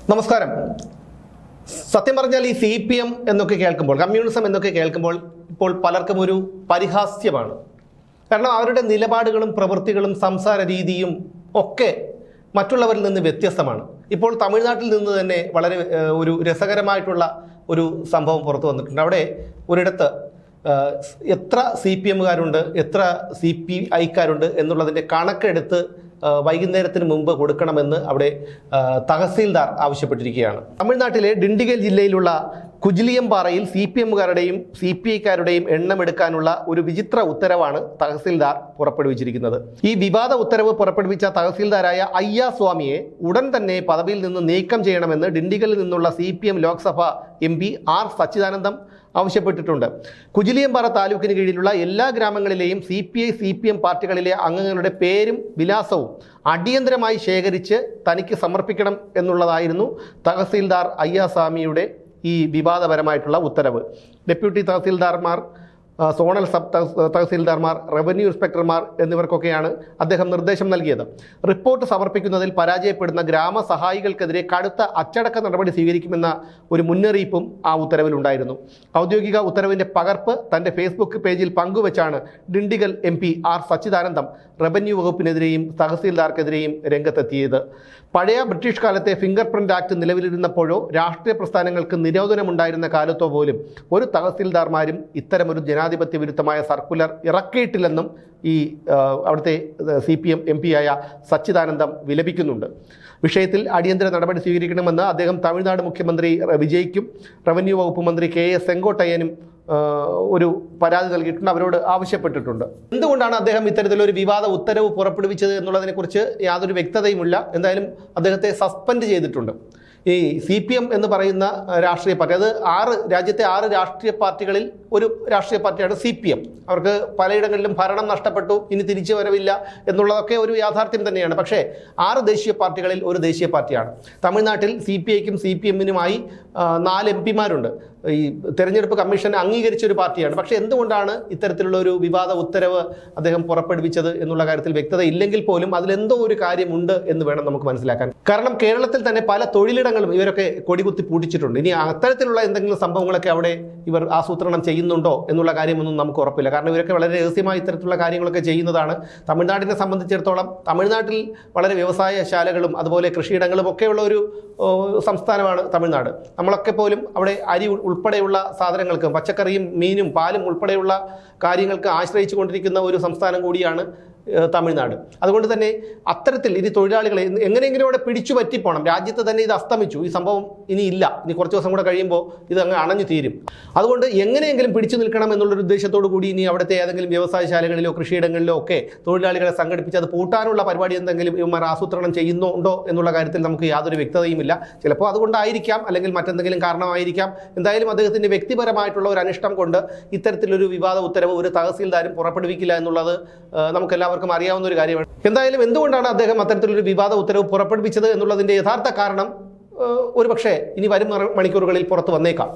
നമസ്കാരം. സത്യം പറഞ്ഞാൽ ഈ CPM എന്നൊക്കെ കേൾക്കുമ്പോൾ, കമ്മ്യൂണിസം എന്നൊക്കെ കേൾക്കുമ്പോൾ ഇപ്പോൾ പലർക്കും ഒരു പരിഹാസ്യമാണ്. കാരണം അവരുടെ നിലപാടുകളും പ്രവൃത്തികളും സംസാര രീതിയും ഒക്കെ മറ്റുള്ളവരിൽ നിന്ന് വ്യത്യസ്തമാണ്. ഇപ്പോൾ തമിഴ്നാട്ടിൽ നിന്ന് തന്നെ വളരെ ഒരു രസകരമായിട്ടുള്ള ഒരു സംഭവം പുറത്തു വന്നിട്ടുണ്ട്. അവിടെ ഒരിടത്ത് എത്ര CPMകാരുണ്ട്, എത്ര CPIക്കാരുണ്ട് എന്നുള്ളതിൻ്റെ കണക്കെടുത്ത് വൈകുന്നേരത്തിന് മുമ്പ് കൊടുക്കണമെന്ന് അവിടെ തഹസീൽദാർ ആവശ്യപ്പെട്ടിരിക്കുകയാണ്. തമിഴ്നാട്ടിലെ ഡിണ്ടിഗൽ ജില്ലയിലുള്ള കുജിലിയംപാറയിൽ CPMകാരുടെയും CPIക്കാരുടെയും എണ്ണമെടുക്കാനുള്ള ഒരു വിചിത്ര ഉത്തരവാണ് തഹസീൽദാർ പുറപ്പെടുവിച്ചിരിക്കുന്നത്. ഈ വിവാദ ഉത്തരവ് പുറപ്പെടുവിച്ച തഹസീൽദാരായ അയ്യാസ്വാമിയെ ഉടൻ തന്നെ പദവിയിൽ നിന്ന് നീക്കം ചെയ്യണമെന്ന് ഡിണ്ടിഗലിൽ നിന്നുള്ള CPM ലോക്സഭ MP R സച്ചിദാനന്ദം ആവശ്യപ്പെട്ടിട്ടുണ്ട്. കുജിലിയംപാറ താലൂക്കിന് കീഴിലുള്ള എല്ലാ ഗ്രാമങ്ങളിലെയും CPI CPM പാർട്ടികളിലെ അംഗങ്ങളുടെ പേരും വിലാസവും അടിയന്തരമായി ശേഖരിച്ച് തനിക്ക് സമർപ്പിക്കണം എന്നുള്ളതായിരുന്നു തഹസീൽദാർ അയ്യാസ്വാമിയുടെ ഈ വിവാദപരമായിട്ടുള്ള ഉത്തരവ്. ഡെപ്യൂട്ടി തഹസീൽദാർമാർ, സോണൽ സബ് തഹസീൽദാർമാർ, റവന്യൂ ഇൻസ്പെക്ടർമാർ എന്നിവർക്കൊക്കെയാണ് അദ്ദേഹം നിർദ്ദേശം നൽകിയത്. റിപ്പോർട്ട് സമർപ്പിക്കുന്നതിൽ പരാജയപ്പെടുന്ന ഗ്രാമ സഹായികൾക്കെതിരെ കടുത്ത അച്ചടക്ക നടപടി സ്വീകരിക്കുമെന്ന ഒരു മുന്നറിയിപ്പും ആ ഉത്തരവിലുണ്ടായിരുന്നു. ഔദ്യോഗിക ഉത്തരവിൻ്റെ പകർപ്പ് തൻ്റെ ഫേസ്ബുക്ക് പേജിൽ പങ്കുവച്ചാണ് ഡിണ്ടിഗൽ MP R സച്ചിദാനന്ദം റവന്യൂ വകുപ്പിനെതിരെയും തഹസീൽദാർക്കെതിരെയും രംഗത്തെത്തിയത്. പഴയ ബ്രിട്ടീഷ് കാലത്തെ ഫിംഗർ പ്രിൻ്റ് ആക്ട് നിലവിലിരുന്നപ്പോഴോ രാഷ്ട്രീയ പ്രസ്ഥാനങ്ങൾക്ക് നിരോധനമുണ്ടായിരുന്ന കാലത്തോ പോലും ഒരു തഹസീൽദാർമാരും ഇത്തരമൊരു ജനാധിപത്യ വിരുദ്ധമായ സർക്കുലർ ഇറക്കിയിട്ടില്ലെന്നും ഈ അവിടുത്തെ CPM MP ആയ സച്ചിദാനന്ദം വിലപിക്കുന്നുണ്ട്. വിഷയത്തിൽ അടിയന്തര നടപടി സ്വീകരിക്കണമെന്ന് അദ്ദേഹം തമിഴ്നാട് മുഖ്യമന്ത്രി വിജയ്ക്കും റവന്യൂ വകുപ്പ് മന്ത്രി KA സെങ്കോട്ടയ്യനും ഒരു പരാതി നൽകിയിട്ടുണ്ട്, അവരോട് ആവശ്യപ്പെട്ടിട്ടുണ്ട്. എന്തുകൊണ്ടാണ് അദ്ദേഹം ഇത്തരത്തിലൊരു വിവാദ ഉത്തരവ് പുറപ്പെടുവിച്ചത് എന്നുള്ളതിനെക്കുറിച്ച് യാതൊരു വ്യക്തതയുമില്ല. എന്തായാലും അദ്ദേഹത്തെ സസ്പെൻഡ് ചെയ്തിട്ടുണ്ട്. ഈ CPM എന്ന് പറയുന്ന രാഷ്ട്രീയ പാർട്ടി, അത് രാജ്യത്തെ 6 രാഷ്ട്രീയ പാർട്ടികളിൽ ഒരു രാഷ്ട്രീയ പാർട്ടിയാണ് CPM. അവർക്ക് പലയിടങ്ങളിലും ഭരണം നഷ്ടപ്പെട്ടു, ഇനി തിരിച്ചു വരവില്ല എന്നുള്ളതൊക്കെ ഒരു യാഥാർത്ഥ്യം തന്നെയാണ്. പക്ഷേ 6 ദേശീയ പാർട്ടികളിൽ ഒരു ദേശീയ പാർട്ടിയാണ്. തമിഴ്നാട്ടിൽ CPIക്കും CPMനുമായി 4 MPമാരുണ്ട്. ഈ തെരഞ്ഞെടുപ്പ് കമ്മീഷൻ അംഗീകരിച്ച ഒരു പാർട്ടിയാണ്. പക്ഷേ എന്തുകൊണ്ടാണ് ഇത്തരത്തിലുള്ള ഒരു വിവാദ ഉത്തരവ് അദ്ദേഹം പുറപ്പെടുവിച്ചത് എന്നുള്ള കാര്യത്തിൽ വ്യക്തത ഇല്ലെങ്കിൽ പോലും അതിലെന്തോ ഒരു കാര്യമുണ്ട് എന്ന് വേണം നമുക്ക് മനസ്സിലാക്കാൻ. കാരണം കേരളത്തിൽ തന്നെ പല തൊഴിലിടങ്ങളും ഇവരൊക്കെ കൊടികുത്തി പൂട്ടിച്ചിട്ടുണ്ട്. ഇനി അത്തരത്തിലുള്ള എന്തെങ്കിലും സംഭവങ്ങളൊക്കെ അവിടെ ഇവർ ആസൂത്രണം ചെയ്യുന്നുണ്ടോ എന്നുള്ള കാര്യമൊന്നും നമുക്ക് ഉറപ്പില്ല. കാരണം ഇവരൊക്കെ വളരെ രഹസ്യമായി ഇത്തരത്തിലുള്ള കാര്യങ്ങളൊക്കെ ചെയ്യുന്നതാണ്. തമിഴ്നാടിനെ സംബന്ധിച്ചിടത്തോളം തമിഴ്നാട്ടിൽ വളരെ വ്യവസായശാലകളും അതുപോലെ കൃഷിയിടങ്ങളും ഒക്കെയുള്ള ഒരു സംസ്ഥാനമാണ് തമിഴ്നാട്. നമ്മളൊക്കെ പോലും അവിടെ അരി ഉൾപ്പെടെയുള്ള സാധനങ്ങൾക്ക്, പച്ചക്കറിയും മീനും പാലും ഉൾപ്പെടെയുള്ള കാര്യങ്ങൾക്ക് ആശ്രയിച്ചു കൊണ്ടിരിക്കുന്ന ഒരു സംസ്ഥാനം കൂടിയാണ് തമിഴ്നാട്. അതുകൊണ്ട് തന്നെ അത്തരത്തിൽ ഇനി തൊഴിലാളികളെ എങ്ങനെയെങ്കിലും അവിടെ പിടിച്ചു പറ്റിപ്പോണം. രാജ്യത്ത് തന്നെ ഇത് അസ്തമിച്ചു, ഈ സംഭവം ഇനി ഇല്ല, ഇനി കുറച്ച് ദിവസം കൂടെ കഴിയുമ്പോൾ ഇത് അങ്ങ് അണഞ്ഞു തീരും. അതുകൊണ്ട് എങ്ങനെയെങ്കിലും പിടിച്ചു നിൽക്കണം എന്നുള്ളൊരു ഉദ്ദേശത്തോടു കൂടി ഇനി അവിടുത്തെ ഏതെങ്കിലും വ്യവസായശാലകളിലോ കൃഷിയിടങ്ങളിലോ ഒക്കെ തൊഴിലാളികളെ സംഘടിപ്പിച്ച് അത് പൂട്ടാനുള്ള പരിപാടി എന്തെങ്കിലും ഇവന്മാർ ആസൂത്രണം ചെയ്യുന്നുണ്ടോ എന്നുള്ള കാര്യത്തിൽ നമുക്ക് യാതൊരു വ്യക്തതയുമില്ല. ചിലപ്പോൾ അതുകൊണ്ടായിരിക്കാം, അല്ലെങ്കിൽ മറ്റെന്തെങ്കിലും കാരണമായിരിക്കാം. എന്തായാലും അദ്ദേഹത്തിൻ്റെ വ്യക്തിപരമായിട്ടുള്ള ഒരു അനിഷ്ടം കൊണ്ട് ഇത്തരത്തിലൊരു വിവാദ ഉത്തരവ് ഒരു തഹസീൽദാരും പുറപ്പെടുവിക്കില്ല എന്നുള്ളത് നമുക്കെല്ലാവർക്കും അറിയാവുന്ന ഒരു കാര്യമാണ്. എന്തായാലും എന്തുകൊണ്ടാണ് അദ്ദേഹം അത്തരത്തിലൊരു വിവാദ ഉത്തരവ് പുറപ്പെടുവിച്ചത് എന്നുള്ളതിൻ്റെ യഥാർത്ഥ കാരണം ഒരുപക്ഷെ ഇനി വരും മണിക്കൂറുകളിൽ പുറത്തു വന്നേക്കാം.